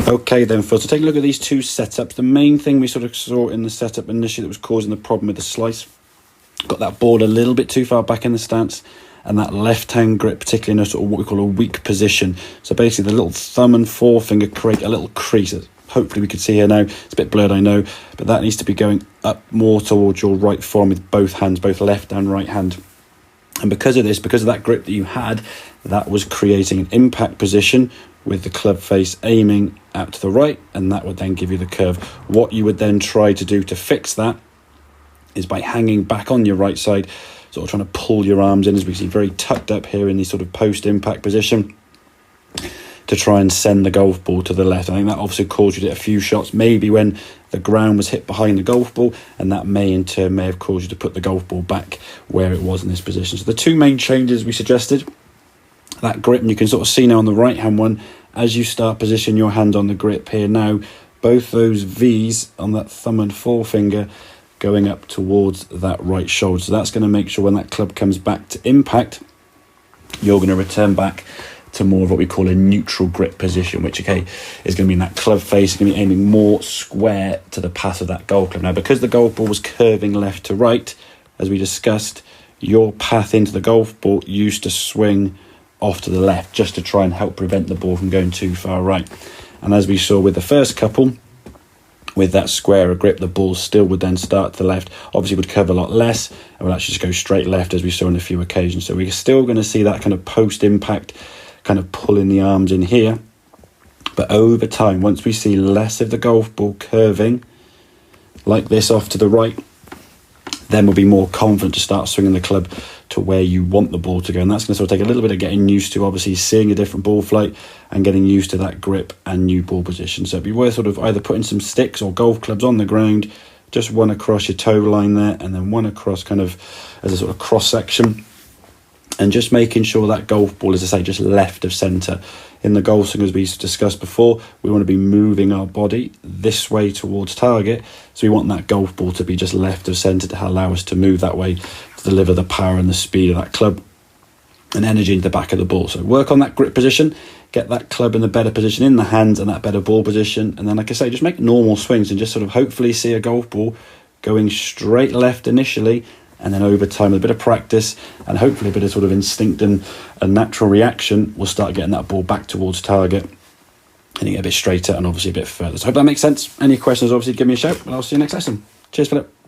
Okay then, Phil, so take a look at these two setups. The main thing we sort of saw in the setup initially that was causing the problem with the slice, got that ball a little bit too far back in the stance, and that left hand grip, particularly in a sort of what we call a weak position. So basically the little thumb and forefinger create a little crease. Hopefully we can see here now. It's a bit blurred, I know, but that needs to be going up more towards your right forearm with both hands, both left and right hand. And because of this, because of that grip that you had, that was creating an impact position with the club face aiming out to the right, and that would then give you the curve. What you would then try to do to fix that is by hanging back on your right side, sort of trying to pull your arms in, as we see very tucked up here in this sort of post-impact position, to try and send the golf ball to the left. I think that obviously caused you to hit a few shots, maybe when the ground was hit behind the golf ball, and that may in turn may have caused you to put the golf ball back where it was in this position. So the two main changes we suggested, that grip, and you can sort of see now on the right hand one, as you start positioning your hand on the grip here now, both those V's on that thumb and forefinger going up towards that right shoulder. So that's going to make sure when that club comes back to impact, you're going to return back to more of what we call a neutral grip position, which, okay, is going to mean that club face is going to be aiming more square to the path of that golf club. Now, because the golf ball was curving left to right, as we discussed, your path into the golf ball used to swing off to the left just to try and help prevent the ball from going too far right. And as we saw with the first couple, with that squarer grip, the ball still would then start to the left, obviously would curve a lot less, and would actually just go straight left, as we saw on a few occasions. So we're still going to see that kind of post-impact kind of pulling the arms in here. But over time, once we see less of the golf ball curving like this off to the right, then we'll be more confident to start swinging the club to where you want the ball to go. And that's going to sort of take a little bit of getting used to, obviously seeing a different ball flight and getting used to that grip and new ball position. So it'd be worth sort of either putting some sticks or golf clubs on the ground, just one across your toe line there, and then one across kind of as a sort of cross section, and just making sure that golf ball, as I say, just left of centre. In the golf swing, as we discussed before, we want to be moving our body this way towards target. So we want that golf ball to be just left of centre to allow us to move that way, to deliver the power and the speed of that club and energy into the back of the ball. So work on that grip position, get that club in the better position in the hands and that better ball position. And then, like I say, just make normal swings and just sort of hopefully see a golf ball going straight left initially, and then over time, with a bit of practice and hopefully a bit of sort of instinct and a natural reaction, we'll start getting that ball back towards target and get a bit straighter and obviously a bit further. So I hope that makes sense. Any questions, obviously give me a shout, and I'll see you next lesson. Cheers, Philip.